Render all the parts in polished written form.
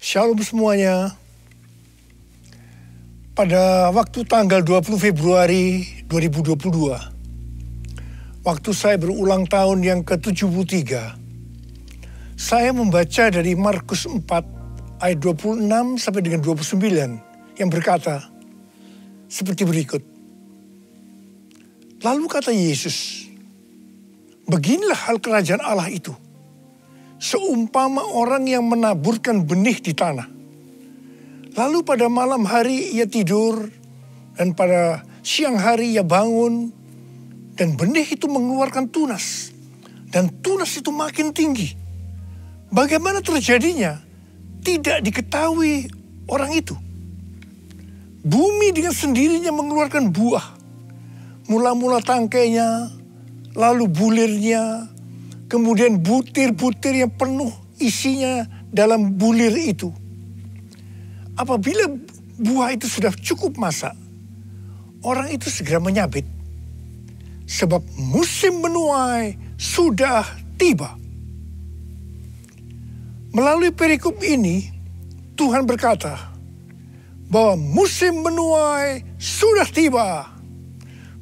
Shalom semuanya. Pada waktu tanggal 20 Februari 2022, waktu saya berulang tahun yang ke-73, saya membaca dari Markus 4 ayat 26 sampai dengan 29 yang berkata seperti berikut. Lalu kata Yesus, beginilah hal kerajaan Allah itu. Seumpama orang yang menaburkan benih di tanah. Lalu pada malam hari ia tidur, dan pada siang hari ia bangun, dan benih itu mengeluarkan tunas, dan tunas itu makin tinggi. Bagaimana terjadinya? Tidak diketahui orang itu. Bumi dengan sendirinya mengeluarkan buah. Mula-mula tangkainya, lalu bulirnya, kemudian butir-butir yang penuh isinya dalam bulir itu. Apabila buah itu sudah cukup masak, orang itu segera menyabit. Sebab musim menuai sudah tiba. Melalui perikop ini, Tuhan berkata bahwa musim menuai sudah tiba.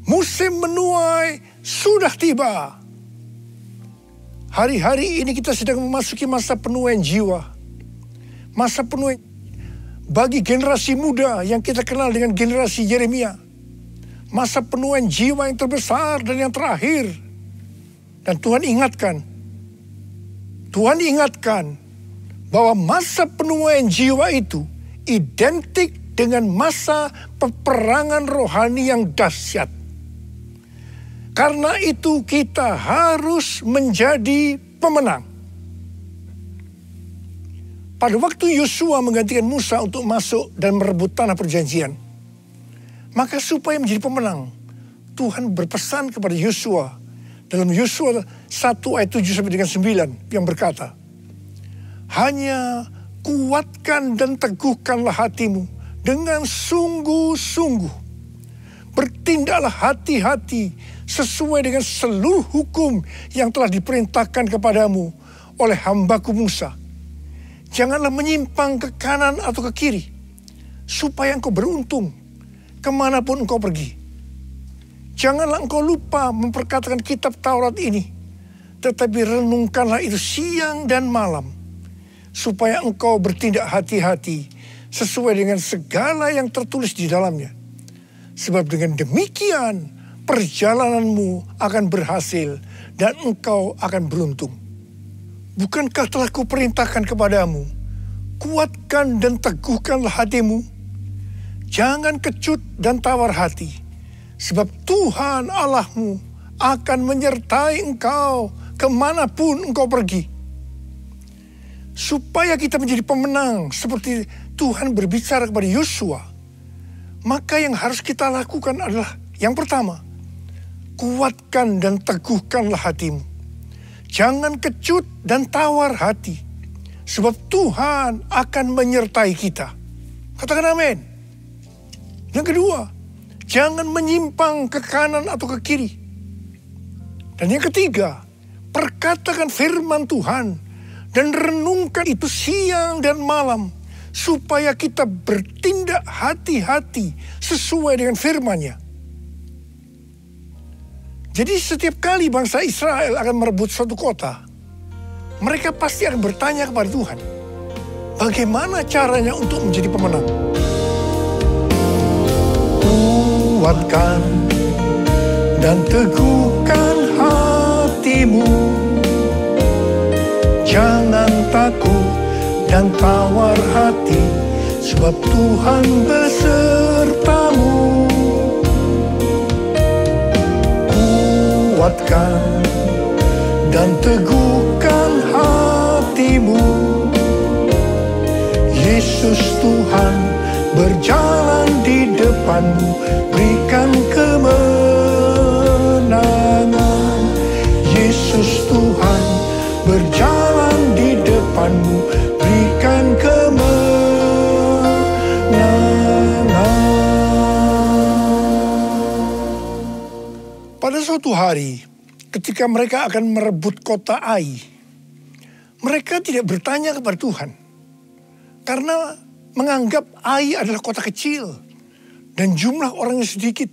Musim menuai sudah tiba. Hari-hari ini kita sedang memasuki masa penuaian jiwa. Masa penuaian bagi generasi muda yang kita kenal dengan generasi Yeremia. Masa penuaian jiwa yang terbesar dan yang terakhir. Dan Tuhan ingatkan bahwa masa penuaian jiwa itu identik dengan masa peperangan rohani yang dahsyat. Karena itu kita harus menjadi pemenang. Pada waktu Yosua menggantikan Musa untuk masuk dan merebut tanah perjanjian, maka supaya menjadi pemenang, Tuhan berpesan kepada Yosua dalam Yosua 1 ayat 7 sampai dengan 9 yang berkata, hanya kuatkan dan teguhkanlah hatimu dengan sungguh-sungguh. Bertindaklah hati-hati sesuai dengan seluruh hukum yang telah diperintahkan kepadamu oleh hambaku Musa. Janganlah menyimpang ke kanan atau ke kiri, supaya engkau beruntung kemanapun engkau pergi. Janganlah engkau lupa memperkatakan kitab Taurat ini, tetapi renungkanlah itu siang dan malam, supaya engkau bertindak hati-hati sesuai dengan segala yang tertulis di dalamnya. Sebab dengan demikian perjalananmu akan berhasil dan engkau akan beruntung. Bukankah telah kuperintahkan kepadamu, kuatkan dan teguhkanlah hatimu. Jangan kecut dan tawar hati, sebab Tuhan Allahmu akan menyertai engkau kemanapun engkau pergi. Supaya kita menjadi pemenang seperti Tuhan berbicara kepada Yosua, maka yang harus kita lakukan adalah yang pertama, kuatkan dan teguhkanlah hatimu. Jangan kecut dan tawar hati, sebab Tuhan akan menyertai kita. Katakan amin. Yang kedua, jangan menyimpang ke kanan atau ke kiri. Dan yang ketiga, perkatakan firman Tuhan dan renungkan itu siang dan malam, supaya kita bertindak hati-hati sesuai dengan firman-Nya. Jadi setiap kali bangsa Israel akan merebut suatu kota, mereka pasti akan bertanya kepada Tuhan, bagaimana caranya untuk menjadi pemenang? Kuatkan dan teguhkan hatimu, jangan takut dan tawar hati, sebab Tuhan besertamu. Kuatkan dan teguhkan hatimu, Yesus Tuhan berjalan di depanmu, berikan kemenangan. Yesus Tuhan berjalan di depanmu, berikan kemenangan. Pada suatu hari, ketika mereka akan merebut kota Ai, mereka tidak bertanya kepada Tuhan, Karena menganggap Ai adalah kota kecil dan jumlah orangnya sedikit.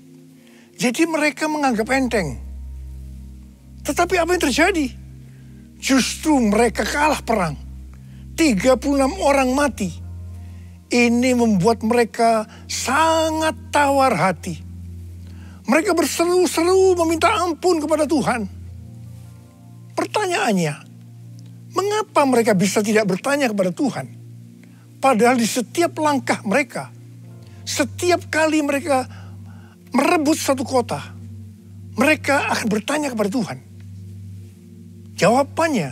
Jadi mereka menganggap enteng. Tetapi apa yang terjadi? Justru mereka kalah perang. 36 orang mati. Ini membuat mereka sangat tawar hati. Mereka berseru-seru meminta ampun kepada Tuhan. Pertanyaannya, mengapa mereka bisa tidak bertanya kepada Tuhan? Padahal di setiap langkah mereka, setiap kali mereka merebut satu kota, mereka akan bertanya kepada Tuhan. Jawabannya,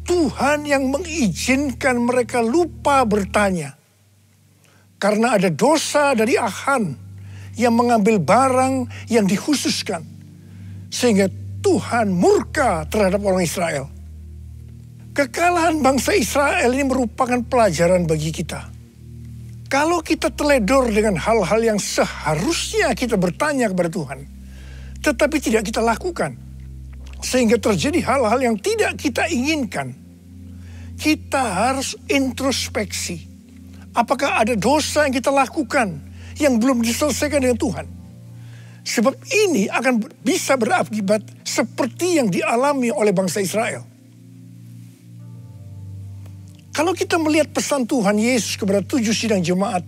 Tuhan yang mengizinkan mereka lupa bertanya. Karena ada dosa dari Achan yang mengambil barang yang dikhususkan. Sehingga Tuhan murka terhadap orang Israel. Kekalahan bangsa Israel ini merupakan pelajaran bagi kita. Kalau kita teledor dengan hal-hal yang seharusnya kita bertanya kepada Tuhan, tetapi tidak kita lakukan, sehingga terjadi hal-hal yang tidak kita inginkan, kita harus introspeksi. Apakah ada dosa yang kita lakukan yang belum diselesaikan dengan Tuhan? Sebab ini akan bisa berakibat seperti yang dialami oleh bangsa Israel. Kalau kita melihat pesan Tuhan Yesus kepada 7 sidang jemaat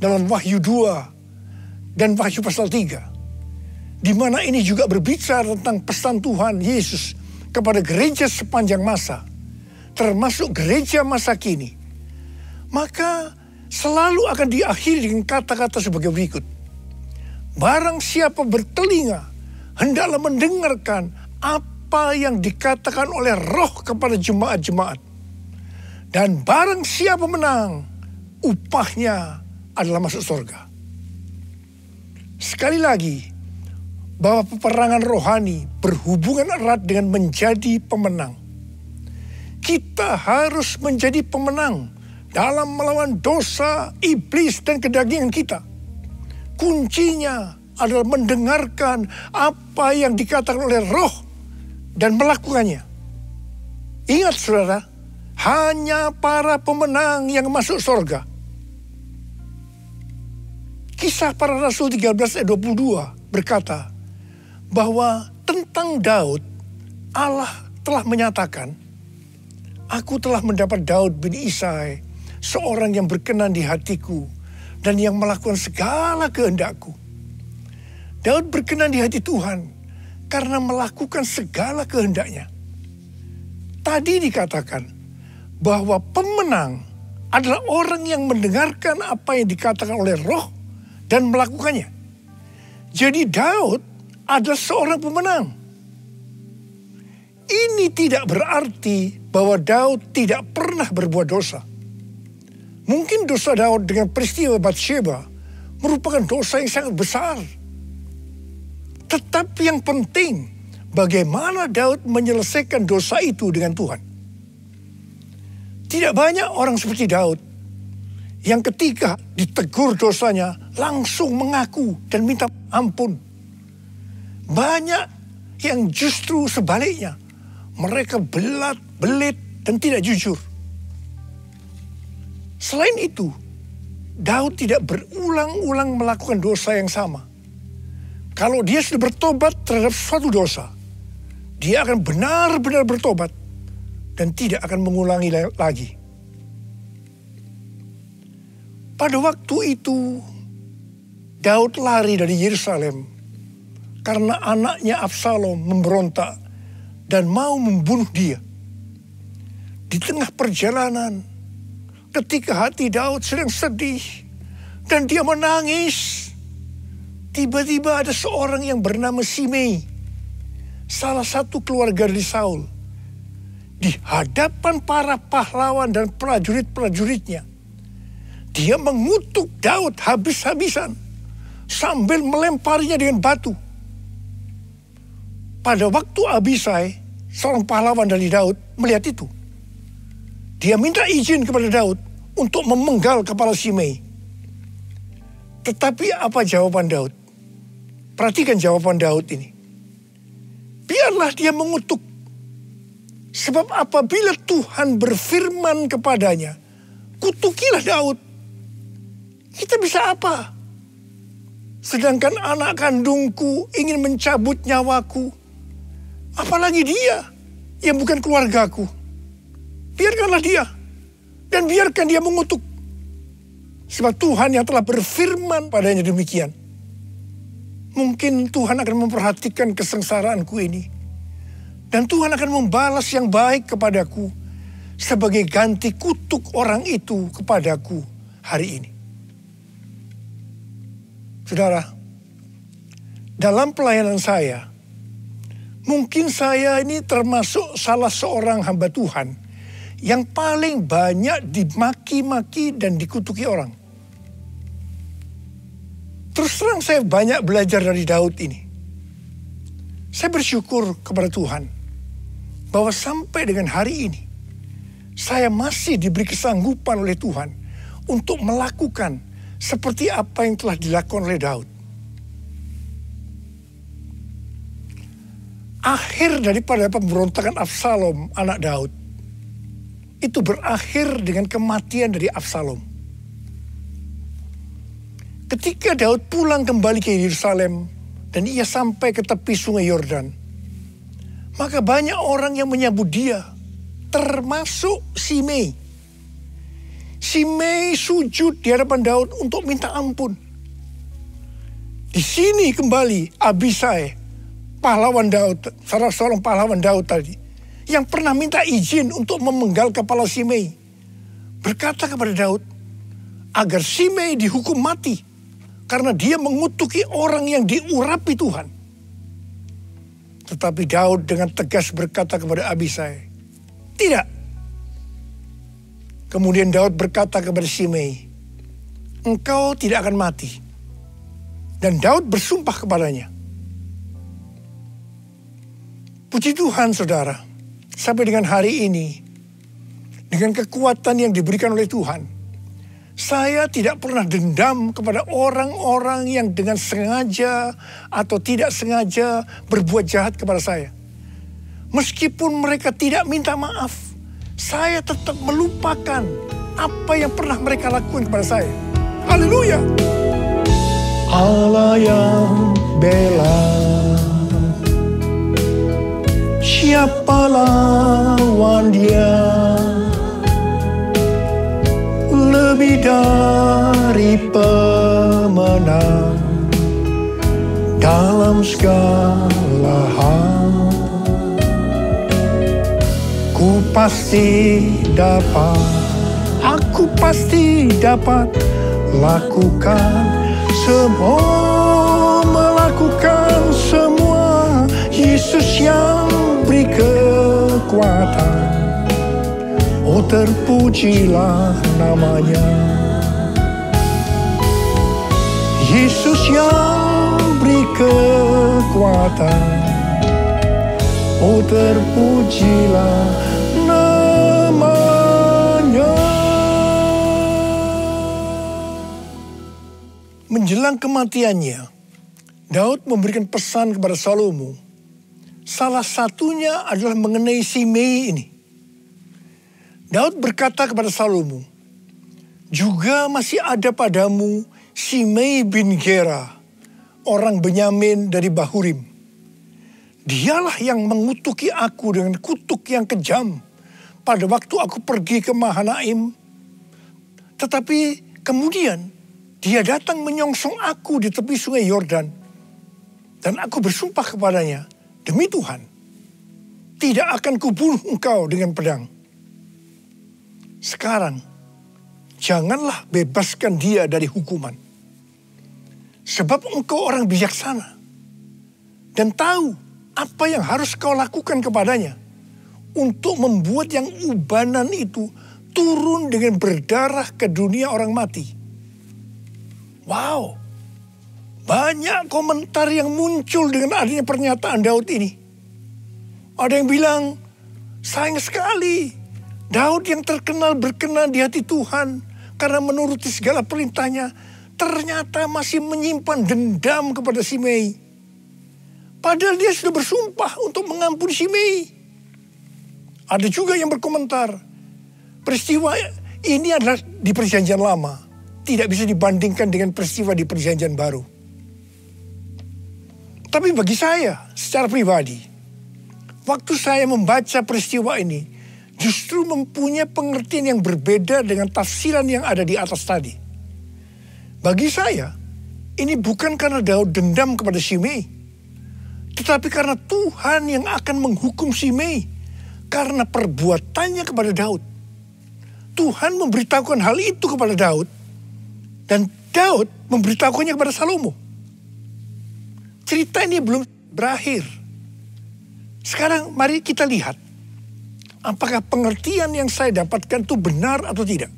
dalam Wahyu 2 dan Wahyu pasal 3, di mana ini juga berbicara tentang pesan Tuhan Yesus kepada gereja sepanjang masa, termasuk gereja masa kini, maka selalu akan diakhiri dengan kata-kata sebagai berikut. Barang siapa bertelinga, hendaklah mendengarkan apa yang dikatakan oleh Roh kepada jemaat-jemaat. Dan barang siapa menang, upahnya adalah masuk surga. Sekali lagi, bahwa peperangan rohani berhubungan erat dengan menjadi pemenang. Kita harus menjadi pemenang dalam melawan dosa, iblis, dan kedagingan kita. Kuncinya adalah mendengarkan apa yang dikatakan oleh Roh dan melakukannya. Ingat saudara, hanya para pemenang yang masuk surga. Kisah para Rasul 13 ayat 22 berkata bahwa tentang Daud, Allah telah menyatakan, "Aku telah mendapat Daud bin Isai, seorang yang berkenan di hatiku dan yang melakukan segala kehendakku." Daud berkenan di hati Tuhan karena melakukan segala kehendaknya. Tadi dikatakan bahwa pemenang adalah orang yang mendengarkan apa yang dikatakan oleh Roh dan melakukannya. Jadi Daud adalah seorang pemenang. Ini tidak berarti bahwa Daud tidak pernah berbuat dosa. Mungkin dosa Daud dengan peristiwa Batsheba merupakan dosa yang sangat besar. Tetapi yang penting, bagaimana Daud menyelesaikan dosa itu dengan Tuhan. Tidak banyak orang seperti Daud yang ketika ditegur dosanya langsung mengaku dan minta ampun. Banyak yang justru sebaliknya, mereka belit dan tidak jujur. Selain itu, Daud tidak berulang-ulang melakukan dosa yang sama. Kalau dia sudah bertobat terhadap suatu dosa, dia akan benar-benar bertobat dan tidak akan mengulangi lagi. Pada waktu itu, Daud lari dari Yerusalem karena anaknya Absalom memberontak dan mau membunuh dia. Di tengah perjalanan, ketika hati Daud sedang sedih dan dia menangis, tiba-tiba ada seorang yang bernama Simei, salah satu keluarga dari Saul, di hadapan para pahlawan dan prajurit-prajuritnya. Dia mengutuk Daud habis-habisan sambil melemparinya dengan batu. Pada waktu Abisai, seorang pahlawan dari Daud, melihat itu, dia minta izin kepada Daud untuk memenggal kepala Simei. Tetapi apa jawaban Daud? Perhatikan jawaban Daud ini. Biarlah dia mengutuk. Sebab apabila Tuhan berfirman kepadanya, kutukilah Daud. Kita bisa apa? Sedangkan anak kandungku ingin mencabut nyawaku. Apalagi dia yang bukan keluargaku. Biarkanlah dia. Dan biarkan dia mengutuk. Sebab Tuhan yang telah berfirman padanya demikian. Mungkin Tuhan akan memperhatikan kesengsaraanku ini. Dan Tuhan akan membalas yang baik kepadaku. Sebagai ganti kutuk orang itu kepadaku hari ini. Saudara, dalam pelayanan saya, mungkin saya ini termasuk salah seorang hamba Tuhan yang paling banyak dimaki-maki dan dikutuki orang. Terus terang saya banyak belajar dari Daud ini. Saya bersyukur kepada Tuhan bahwa sampai dengan hari ini, saya masih diberi kesanggupan oleh Tuhan untuk melakukan seperti apa yang telah dilakukan oleh Daud. Akhir daripada pemberontakan Absalom, anak Daud, itu berakhir dengan kematian dari Absalom. Ketika Daud pulang kembali ke Yerusalem dan ia sampai ke tepi sungai Yordan, maka banyak orang yang menyambut dia, termasuk Simei. Simei sujud di hadapan Daud untuk minta ampun. Di sini kembali Abisai, pahlawan Daud, salah seorang pahlawan Daud tadi, yang pernah minta izin untuk memenggal kepala Simei, berkata kepada Daud agar Simei dihukum mati karena dia mengutuki orang yang diurapi Tuhan. Tetapi Daud dengan tegas berkata kepada Abisai, tidak. Kemudian Daud berkata kepada Simei, engkau tidak akan mati. Dan Daud bersumpah kepadanya. Puji Tuhan saudara, sampai dengan hari ini, dengan kekuatan yang diberikan oleh Tuhan, saya tidak pernah dendam kepada orang-orang yang dengan sengaja atau tidak sengaja berbuat jahat kepada saya. Meskipun mereka tidak minta maaf, saya tetap melupakan apa yang pernah mereka lakukan kepada saya. Haleluya. Allah yang bela, siapa lawan dia? Lebih dari pemenang dalam segala hal. Ku pasti dapat, aku pasti dapat lakukan semua, melakukan semua. Yesus yang beri kekuatan, oh terpujilah namanya. Yesus yang beri kekuatan, oh terpujilah namanya. Menjelang kematiannya, Daud memberikan pesan kepada Salomo. Salah satunya adalah mengenai Simei ini. Daud berkata kepada Salomo, juga masih ada padamu Simei bin Gera, orang Benyamin dari Bahurim. Dialah yang mengutuki aku dengan kutuk yang kejam pada waktu aku pergi ke Mahanaim. Tetapi kemudian dia datang menyongsong aku di tepi sungai Yordan. Dan aku bersumpah kepadanya, demi Tuhan, tidak akan kubunuh engkau dengan pedang. Sekarang, janganlah bebaskan dia dari hukuman. Sebab engkau orang bijaksana dan tahu apa yang harus kau lakukan kepadanya untuk membuat yang ubanan itu turun dengan berdarah ke dunia orang mati. Wow, banyak komentar yang muncul dengan adanya pernyataan Daud ini. Ada yang bilang, sayang sekali Daud yang terkenal berkenan di hati Tuhan karena menuruti segala perintahnya, ternyata masih menyimpan dendam kepada Simei. Padahal dia sudah bersumpah untuk mengampuni Simei. Ada juga yang berkomentar, peristiwa Ini adalah di perjanjian lama. Tidak bisa dibandingkan dengan peristiwa di perjanjian baru. Tapi bagi saya, secara pribadi, waktu saya membaca peristiwa ini, justru mempunyai pengertian yang berbeda dengan tafsiran yang ada di atas tadi. Bagi saya, ini bukan karena Daud dendam kepada Shimei, tetapi karena Tuhan yang akan menghukum Shimei karena perbuatannya kepada Daud. Tuhan memberitahukan hal itu kepada Daud, dan Daud memberitahukannya kepada Salomo. Cerita ini belum berakhir. Sekarang mari kita lihat, apakah pengertian yang saya dapatkan itu benar atau tidak.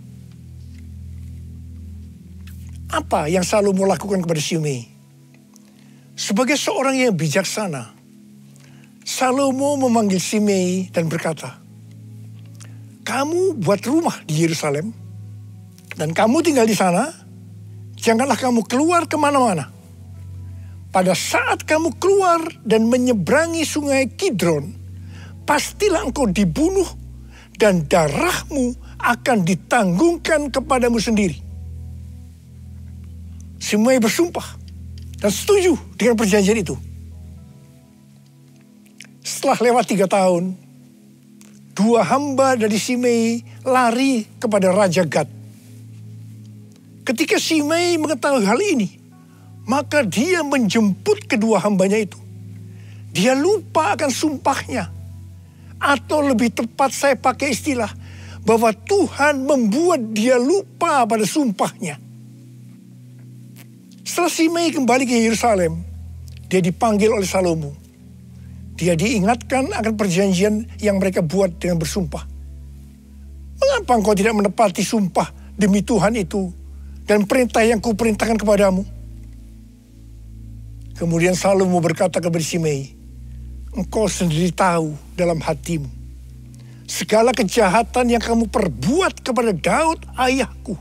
Apa yang Salomo lakukan kepada Shimei? Sebagai seorang yang bijaksana, Salomo memanggil Shimei dan berkata, kamu buat rumah di Yerusalem, dan kamu tinggal di sana, janganlah kamu keluar kemana-mana. Pada saat kamu keluar dan menyeberangi sungai Kidron, pastilah engkau dibunuh dan darahmu akan ditanggungkan kepadamu sendiri. Shimei bersumpah dan setuju dengan perjanjian itu. Setelah lewat 3 tahun, 2 hamba dari Shimei lari kepada Raja Gad. Ketika Shimei mengetahui hal ini, maka dia menjemput kedua hambanya itu. Dia lupa akan sumpahnya. Atau lebih tepat saya pakai istilah, bahwa Tuhan membuat dia lupa pada sumpahnya. Setelah Shimei kembali ke Yerusalem, dia dipanggil oleh Salomo. Dia diingatkan akan perjanjian yang mereka buat dengan bersumpah. Mengapa engkau tidak menepati sumpah demi Tuhan itu dan perintah yang kuperintahkan kepadamu? Kemudian Salomo berkata kepada Shimei, engkau sendiri tahu dalam hatimu segala kejahatan yang kamu perbuat kepada Daud ayahku.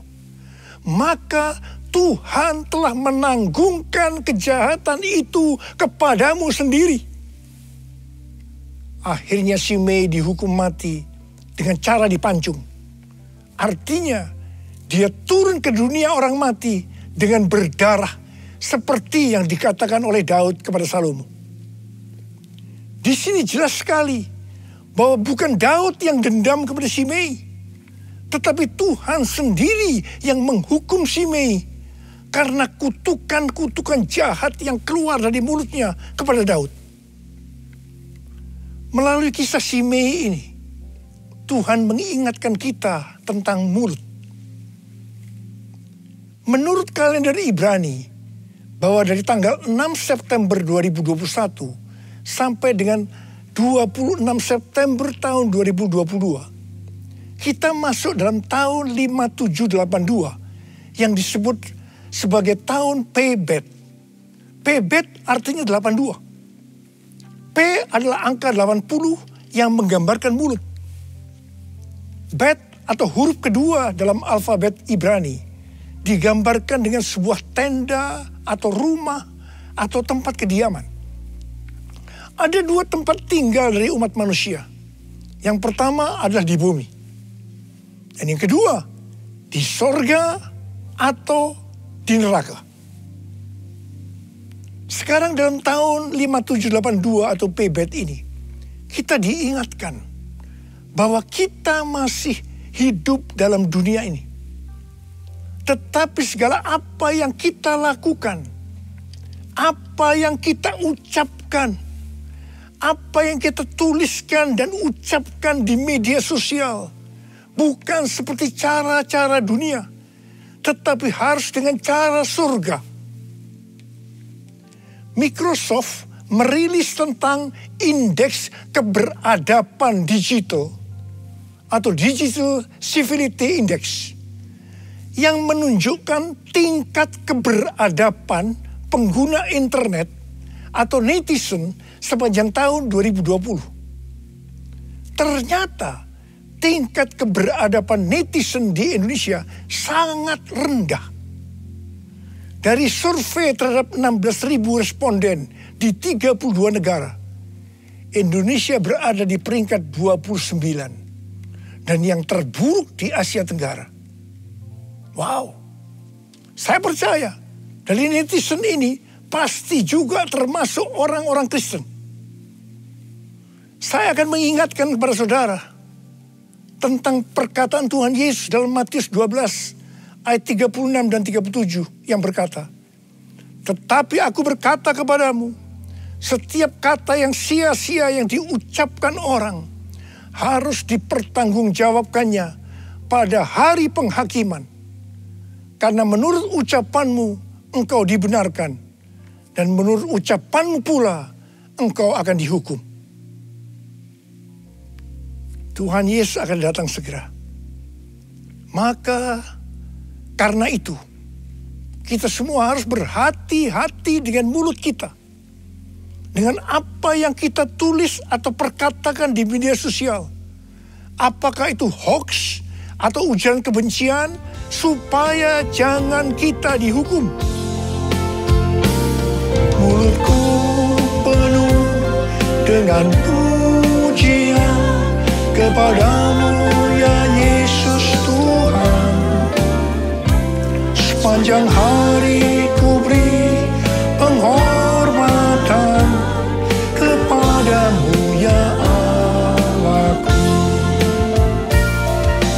Maka Tuhan telah menanggungkan kejahatan itu kepadamu sendiri. Akhirnya Shimei dihukum mati dengan cara dipancung. Artinya dia turun ke dunia orang mati dengan berdarah seperti yang dikatakan oleh Daud kepada Salomo. Di sini jelas sekali bahwa bukan Daud yang dendam kepada Shimei, tetapi Tuhan sendiri yang menghukum Shimei karena kutukan-kutukan jahat yang keluar dari mulutnya kepada Daud. Melalui kisah Shimei ini, Tuhan mengingatkan kita tentang mulut. Menurut kalender Ibrani, bahwa dari tanggal 6 September 2021 sampai dengan 26 September tahun 2022, kita masuk dalam tahun 5782 yang disebut sebagai tahun Pebet. Pebet artinya 82. P adalah angka 80 yang menggambarkan mulut. Bet atau huruf kedua dalam alfabet Ibrani digambarkan dengan sebuah tenda atau rumah atau tempat kediaman. Ada 2 tempat tinggal dari umat manusia. Yang pertama adalah di bumi. Dan yang kedua, di sorga atau di neraka. Sekarang dalam tahun 5782 atau Pebet ini, kita diingatkan bahwa kita masih hidup dalam dunia ini. Tetapi segala apa yang kita lakukan, apa yang kita ucapkan, apa yang kita tuliskan dan ucapkan di media sosial, bukan seperti cara-cara dunia, tetapi harus dengan cara surga. Microsoft merilis tentang indeks keberadaban digital atau Digital Civility Index yang menunjukkan tingkat keberadaban pengguna internet atau netizen sepanjang tahun 2020. Ternyata tingkat keberadaban netizen di Indonesia sangat rendah. Dari survei terhadap 16.000 responden di 32 negara, Indonesia berada di peringkat 29. dan yang terburuk di Asia Tenggara. Wow, saya percaya dari netizen ini pasti juga termasuk orang-orang Kristen. Saya akan mengingatkan kepada saudara tentang perkataan Tuhan Yesus dalam Matius 12 ayat 36 dan 37 yang berkata, "Tetapi aku berkata kepadamu, setiap kata yang sia-sia yang diucapkan orang harus dipertanggungjawabkannya pada hari penghakiman. Karena menurut ucapanmu engkau dibenarkan, dan menurut ucapanmu pula engkau akan dihukum." Tuhan Yesus akan datang segera. Maka karena itu, kita semua harus berhati-hati dengan mulut kita. Dengan apa yang kita tulis atau perkatakan di media sosial. Apakah itu hoax atau ujaran kebencian, supaya jangan kita dihukum. Mulutku penuh dengan pujian kepadamu ya Yesus Tuhan. Sepanjang hari ku beri penghormatan kepadamu ya Allahku.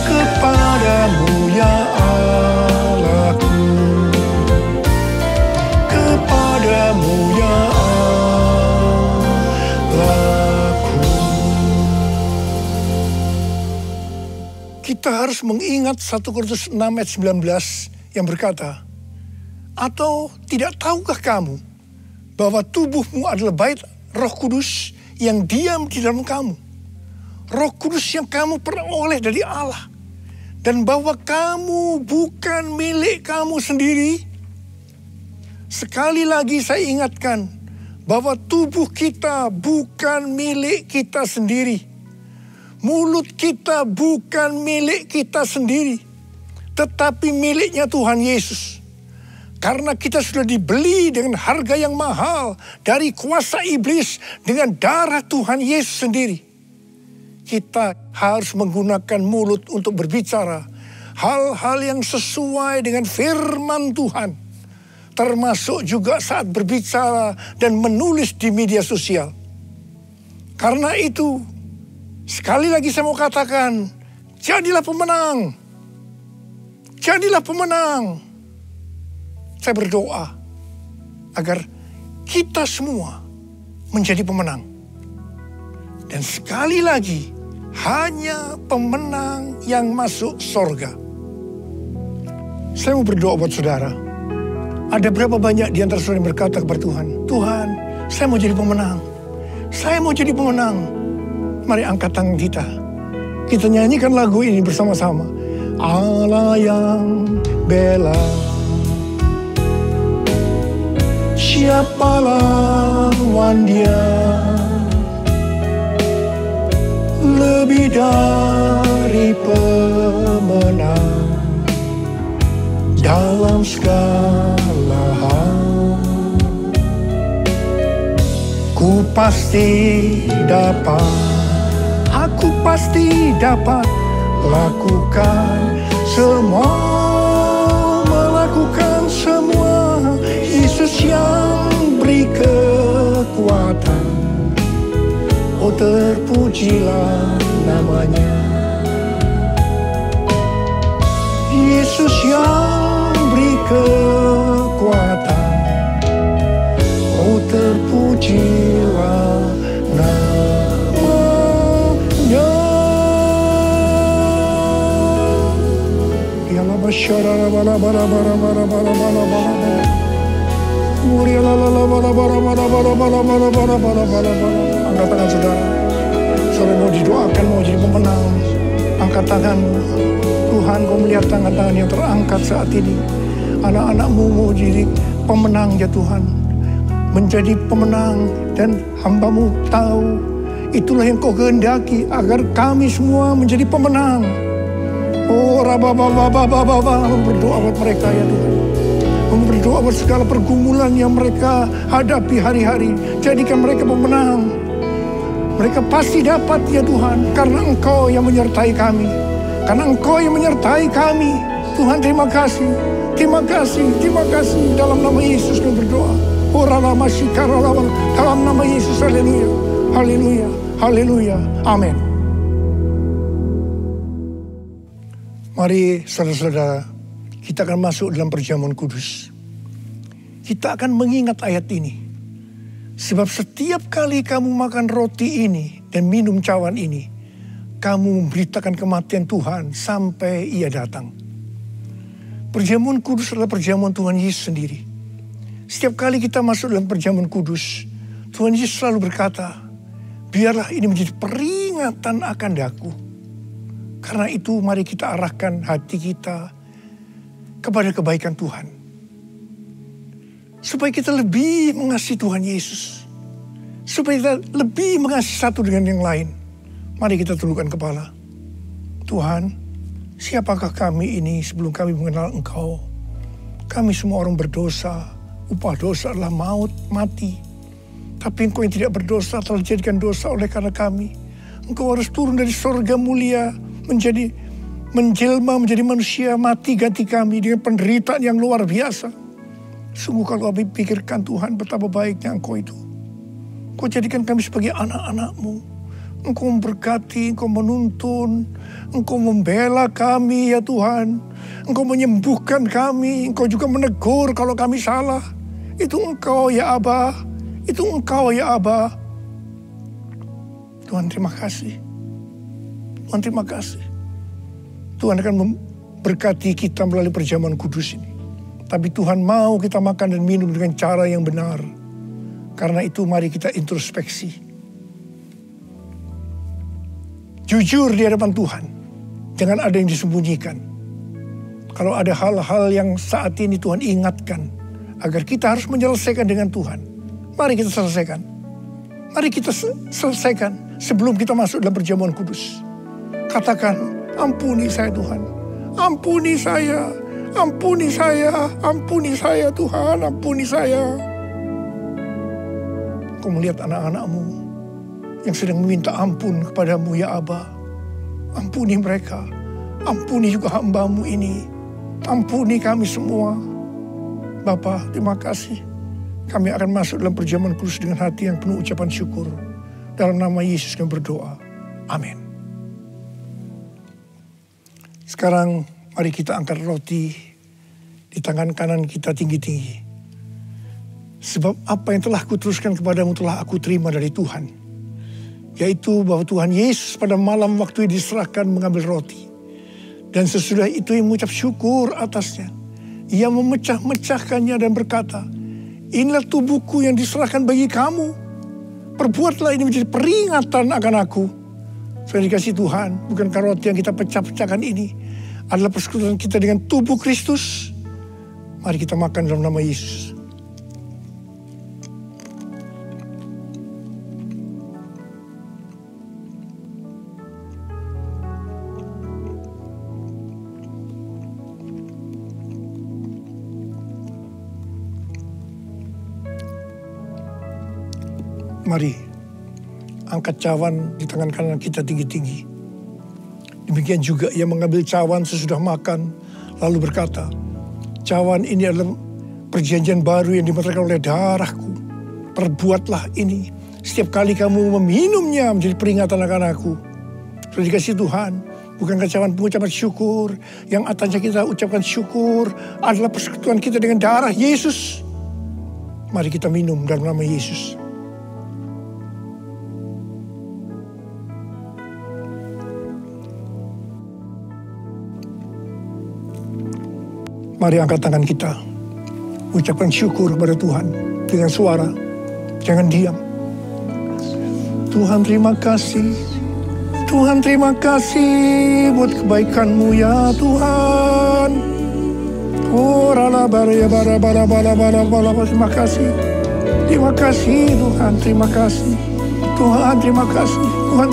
Kepadamu ya Allahku. Kepadamu ya Allahku. Kita harus mengingat 1 Korintus 6 ayat 19 yang berkata, "Atau tidak tahukah kamu bahwa tubuhmu adalah bait Roh Kudus yang diam di dalam kamu? Roh Kudus yang kamu peroleh dari Allah, dan bahwa kamu bukan milik kamu sendiri?" Sekali lagi saya ingatkan bahwa tubuh kita bukan milik kita sendiri. Mulut kita bukan milik kita sendiri, tetapi miliknya Tuhan Yesus. Karena kita sudah dibeli dengan harga yang mahal dari kuasa iblis dengan darah Tuhan Yesus sendiri. Kita harus menggunakan mulut untuk berbicara hal-hal yang sesuai dengan firman Tuhan. Termasuk juga saat berbicara dan menulis di media sosial. Karena itu, sekali lagi saya mau katakan, jadilah pemenang. Jadilah pemenang. Saya berdoa agar kita semua menjadi pemenang. Dan sekali lagi, hanya pemenang yang masuk sorga. Saya mau berdoa buat saudara. Ada berapa banyak di antara saudara yang berkata kepada Tuhan, "Tuhan, saya mau jadi pemenang. Saya mau jadi pemenang." Mari angkat tangan kita. Kita nyanyikan lagu ini bersama-sama. Allah yang bela, siapa lawan Dia? Lebih dari pemenang dalam segala hal. Ku pasti dapat, aku pasti dapat lakukan semua, melakukan semua. Yesus yang beri kekuatan, oh terpujilah namanya. Yesus yang beri kekuatan, oh terpujilah namanya. Dialah masyarakat bala bala bala bala bala bala bala. Muria la la la bala bala bala bala bala bala bala bala bala bala. Angkat tangan saudara. Saudara mau didoakan, mau jadi pemenang. Angkat tanganmu. Tuhan, kau melihat tangan-tangan yang terangkat saat ini. Anak-anakmu mau jadi pemenang ya Tuhan. Menjadi pemenang, dan hamba-Mu tahu itulah yang kau kehendaki agar kami semua menjadi pemenang. Oh rabababababababa, berdoa buat mereka ya Tuhan. Berdoa buat segala pergumulan yang mereka hadapi hari-hari. Jadikan mereka pemenang. Mereka pasti dapat ya Tuhan, karena Engkau yang menyertai kami. Karena Engkau yang menyertai kami. Tuhan terima kasih. Terima kasih, terima kasih. Dalam nama Yesus kami berdoa. Dalam nama Yesus, haleluya. Haleluya, haleluya, amin. Mari saudara-saudara, kita akan masuk dalam perjamuan kudus. Kita akan mengingat ayat ini. Sebab setiap kali kamu makan roti ini dan minum cawan ini, kamu memberitakan kematian Tuhan sampai Ia datang. Perjamuan kudus adalah perjamuan Tuhan Yesus sendiri. Setiap kali kita masuk dalam perjamuan kudus, Tuhan Yesus selalu berkata, biarlah ini menjadi peringatan akan daku. Karena itu mari kita arahkan hati kita kepada kebaikan Tuhan. Supaya kita lebih mengasihi Tuhan Yesus. Supaya kita lebih mengasihi satu dengan yang lain. Mari kita tundukkan kepala. Tuhan, siapakah kami ini sebelum kami mengenal Engkau? Kami semua orang berdosa. Upah dosa adalah maut, mati. Tapi Engkau yang tidak berdosa telah dijadikan dosa oleh karena kami. Engkau harus turun dari surga mulia menjelma menjadi manusia, mati ganti kami dengan penderitaan yang luar biasa. Sungguh kalau kami pikirkan Tuhan betapa baiknya Engkau itu. Engkau jadikan kami sebagai anak-anak-Mu. Engkau memberkati, Engkau menuntun, Engkau membela kami ya Tuhan. Engkau menyembuhkan kami, Engkau juga menegur kalau kami salah. Itu Engkau ya Aba, itu Engkau ya Aba. Tuhan terima kasih. Tuhan terima kasih. Tuhan akan memberkati kita melalui perjamuan kudus ini. Tapi Tuhan mau kita makan dan minum dengan cara yang benar. Karena itu mari kita introspeksi. Jujur di hadapan Tuhan. Jangan ada yang disembunyikan. Kalau ada hal-hal yang saat ini Tuhan ingatkan. Agar kita harus menyelesaikan dengan Tuhan. Mari kita selesaikan. Mari kita selesaikan sebelum kita masuk dalam perjamuan kudus. Katakan, ampuni saya Tuhan. Ampuni saya. Ampuni saya Tuhan, ampuni saya. Kau melihat anak-anak-Mu yang sedang meminta ampun kepadamu ya Aba. Ampuni mereka, ampuni juga hamba-Mu ini. Ampuni kami semua. Bapa, terima kasih. Kami akan masuk dalam perjamuan kudus dengan hati yang penuh ucapan syukur. Dalam nama Yesus kami berdoa. Amin. Sekarang mari kita angkat roti di tangan kanan kita tinggi-tinggi. Sebab apa yang telah kuteruskan kepadamu telah aku terima dari Tuhan. Yaitu bahwa Tuhan Yesus pada malam waktu diserahkan mengambil roti. Dan sesudah itu ia mengucap syukur atasnya. Ia memecah-mecahkannya dan berkata, inilah tubuhku yang diserahkan bagi kamu. Perbuatlah ini menjadi peringatan akan aku. Sudah dikasih Tuhan, bukankah roti yang kita pecah-pecahkan ini adalah persekutuan kita dengan tubuh Kristus. Mari kita makan dalam nama Yesus. Mari angkat cawan di tangan kanan kita tinggi-tinggi. Demikian juga ia mengambil cawan sesudah makan, lalu berkata, cawan ini adalah perjanjian baru yang dimeteraikan oleh darahku. Perbuatlah ini setiap kali kamu meminumnya menjadi peringatan akan aku. Sudah dikasih Tuhan, bukankah cawan pengucapan syukur, yang atasnya kita ucapkan syukur adalah persekutuan kita dengan darah Yesus. Mari kita minum dalam nama Yesus. Mari angkat tangan kita. Ucapkan syukur kepada Tuhan dengan suara. Jangan diam. Tuhan terima kasih. Tuhan terima kasih buat kebaikan-Mu ya Tuhan. Oh rala bara bara bara bara bara bara. Terima kasih. Terima kasih Tuhan. Terima kasih. Tuhan terima kasih. Tuhan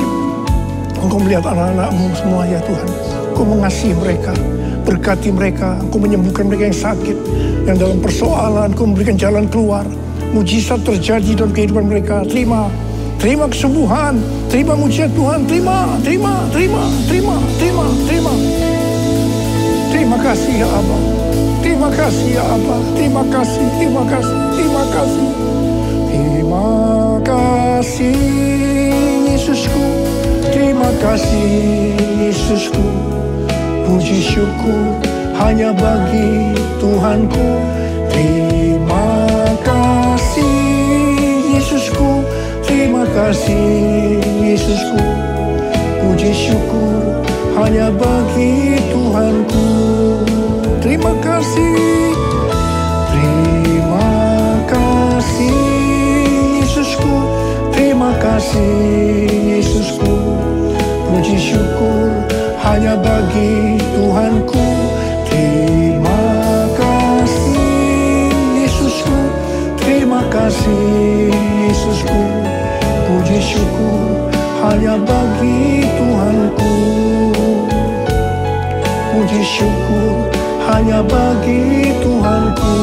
Engkau melihat anak-anak-Mu semua ya Tuhan. Engkau mengasihi mereka. Berkati mereka, Engkau menyembuhkan mereka yang sakit, yang dalam persoalan, Engkau memberikan jalan keluar. Mujizat terjadi dalam kehidupan mereka. terima kesembuhan, terima mujizat Tuhan, terima. Terima kasih ya Aba, terima kasih ya Aba, terima kasih. Terima kasih Yesusku, terima kasih Yesusku. Puji syukur hanya bagi Tuhanku. Terima kasih Yesusku, terima kasih Yesusku. Puji syukur hanya bagi Tuhanku. Terima kasih Yesusku, terima kasih Yesusku. Puji syukur hanya bagi Tuhanku. Terima kasih Yesusku, terima kasih Yesusku. Puji syukur hanya bagi Tuhanku. Puji syukur hanya bagi Tuhanku.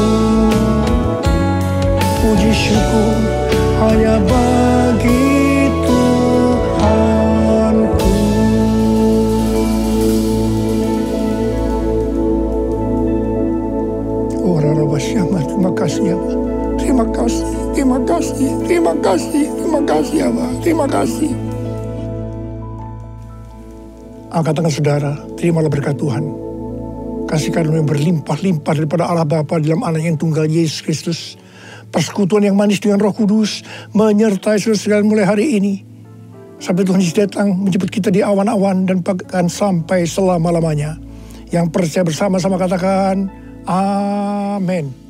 Puji syukur hanya bagi Tuhanku. Oh Rara Syama, terima kasih ya Pak. Terima kasih ya Pak. Terima kasih. Angkat tangan saudara, terimalah berkat Tuhan. Kasih karunia berlimpah-limpah daripada Allah Bapa dalam anak yang tunggal Yesus Kristus. Persekutuan yang manis dengan Roh Kudus menyertai saudara sekalian mulai hari ini. Sampai Tuhan Yesus datang menjemput kita di awan-awan dan bahkan sampai selama-lamanya. Yang percaya bersama-sama katakan, Amin.